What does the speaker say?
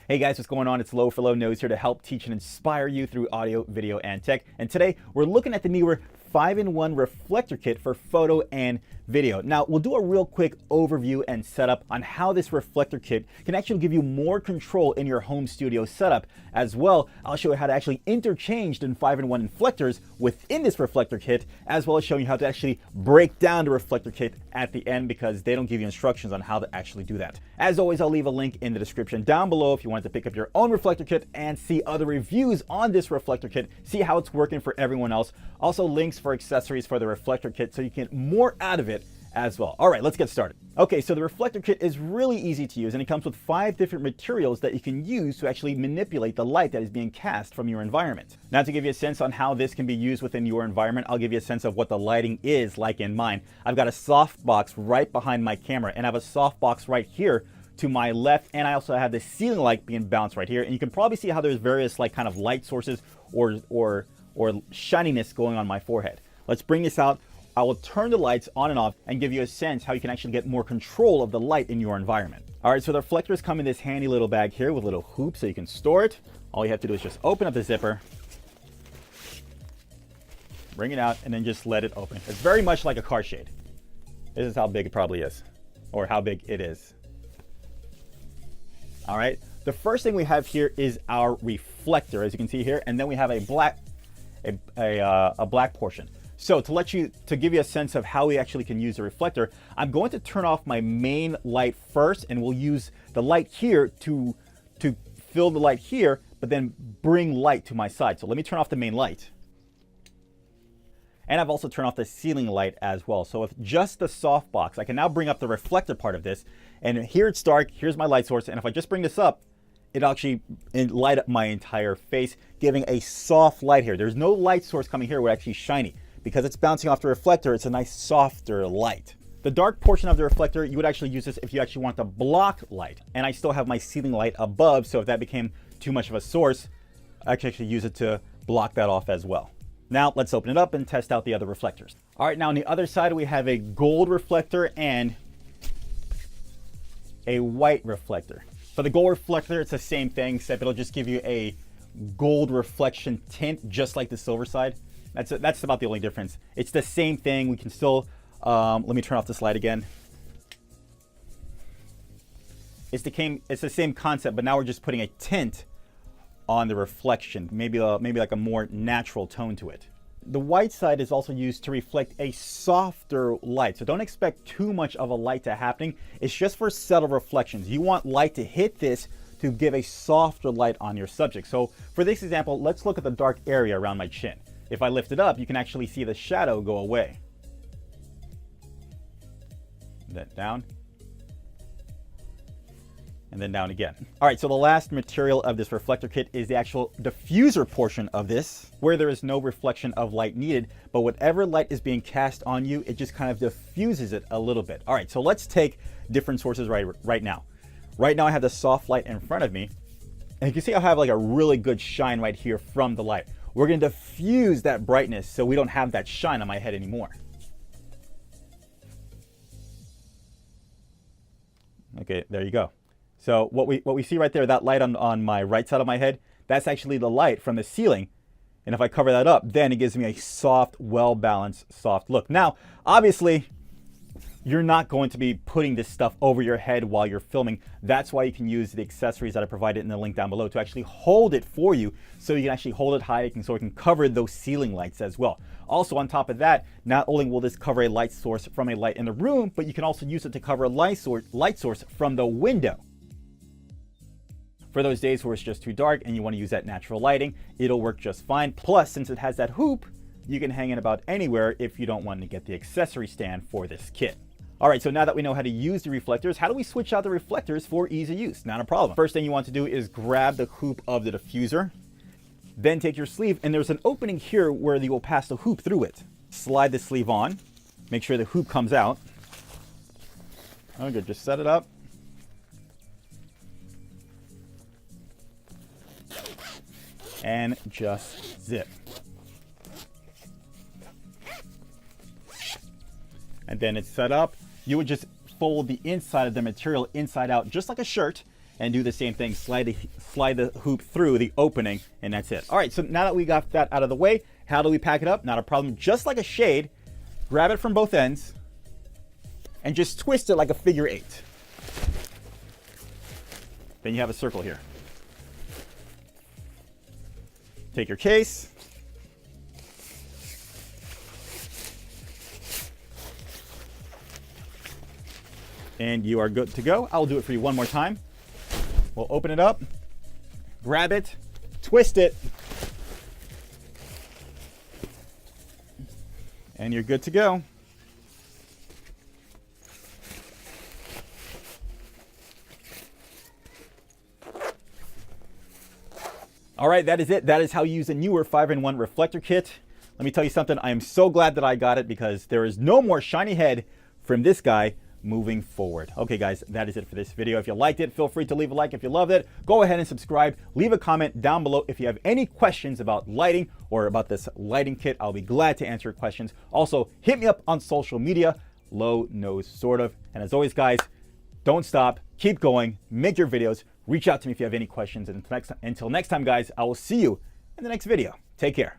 Hey guys, what's going on? It's Low for Low Nose here to help teach and inspire you through audio, video, and tech. And today we're looking at the Neewer 5-in-1 reflector kit for photo and video. Now we'll do a real quick overview and setup on how this reflector kit can actually give you more control in your home studio setup. As well, I'll show you how to actually interchange the 5-in-1 reflectors within this reflector kit, as well as showing you how to actually break down the reflector kit at the end, because they don't give you instructions on how to actually do that. As always, I'll leave a link in the description down below if you want to pick up your own reflector kit and see other reviews on this reflector kit, see how it's working for everyone else. Also links for accessories for the reflector kit so you can get more out of it as well. All right, let's get started. Okay, so the reflector kit is really easy to use, and it comes with 5 different materials that you can use to actually manipulate the light that is being cast from your environment. Now, to give you a sense on how this can be used within your environment, I'll give you a sense of what the lighting is like in mine. I've got a softbox right behind my camera, and I have a softbox right here to my left, and I also have the ceiling light being bounced right here. And you can probably see how there's various like kind of light sources or shininess going on my forehead. Let's bring this out. I will turn the lights on and off and give you a sense how you can actually get more control of the light in your environment. All right, so the reflectors come in this handy little bag here with a little hoop so you can store it. All you have to do is just open up the zipper, bring it out, and then just let it open. It's very much like a car shade. This is how big it probably is, or how big it is. All right, the first thing we have here is our reflector, as you can see here, and then we have a black portion. So to give you a sense of how we actually can use the reflector, I'm going to turn off my main light first, and we'll use the light here to fill the light here, but then bring light to my side. So let me turn off the main light. And I've also turned off the ceiling light as well. So with just the softbox, I can now bring up the reflector part of this. And here it's dark, here's my light source. And if I just bring this up, it'll actually light up my entire face, giving a soft light here. There's no light source coming here where it's actually shiny. Because it's bouncing off the reflector, it's a nice softer light. The dark portion of the reflector, you would actually use this if you actually want to block light. And I still have my ceiling light above, so if that became too much of a source, I can actually use it to block that off as well. Now let's open it up and test out the other reflectors. All right, now on the other side we have a gold reflector and a white reflector. For the gold reflector, it's the same thing, except it'll just give you a gold reflection tint, just like the silver side. That's about the only difference. It's the same thing. We can still, let me turn off this light again. It's the same concept, but now we're just putting a tint on the reflection, maybe like a more natural tone to it. The white side is also used to reflect a softer light, so don't expect too much of a light to happening. It's just for subtle reflections. You want light to hit this to give a softer light on your subject. So for this example, let's look at the dark area around my chin. If I lift it up, you can actually see the shadow go away. Then down. And then down again. All right, so the last material of this reflector kit is the actual diffuser portion of this, where there is no reflection of light needed, but whatever light is being cast on you, it just kind of diffuses it a little bit. All right, so let's take different sources right now. Right now I have the soft light in front of me, and you can see I have like a really good shine right here from the light. We're going to diffuse that brightness so we don't have that shine on my head anymore. Okay, there you go. So what we see right there, that light on my right side of my head, that's actually the light from the ceiling. And if I cover that up, then it gives me a soft, well-balanced, soft look. Now, obviously, you're not going to be putting this stuff over your head while you're filming. That's why you can use the accessories that I provided in the link down below to actually hold it for you, so you can actually hold it high, so it can cover those ceiling lights as well. Also, on top of that, not only will this cover a light source from a light in the room, but you can also use it to cover a light source from the window. For those days where it's just too dark and you want to use that natural lighting, it'll work just fine. Plus, since it has that hoop, you can hang it about anywhere if you don't want to get the accessory stand for this kit. All right, so now that we know how to use the reflectors, how do we switch out the reflectors for easy use? Not a problem. First thing you want to do is grab the hoop of the diffuser, then take your sleeve, and there's an opening here where you will pass the hoop through it. Slide the sleeve on, make sure the hoop comes out. Okay, just set it up. And just zip. And then it's set up. You would just fold the inside of the material inside out, just like a shirt, and do the same thing. Slide the hoop through the opening, and that's it. All right, so now that we got that out of the way, how do we pack it up? Not a problem. Just like a shade, grab it from both ends and just twist it like a figure 8. Then you have a circle here. Take your case. And you are good to go. I'll do it for you one more time. We'll open it up, grab it, twist it, and you're good to go. All right, that is it. That is how you use a Neewer 5-in-1 reflector kit. Let me tell you something. I am so glad that I got it because there is no more shiny head from this guy moving forward. Okay, guys, that is it for this video. If you liked it, feel free to leave a like. If you loved it, go ahead and subscribe. Leave a comment down below if you have any questions about lighting or about this lighting kit. I'll be glad to answer your questions. Also, hit me up on social media. Low Nose Sort of. And as always, guys, don't stop. Keep going. Make your videos. Reach out to me if you have any questions. And until next time, guys, I will see you in the next video. Take care.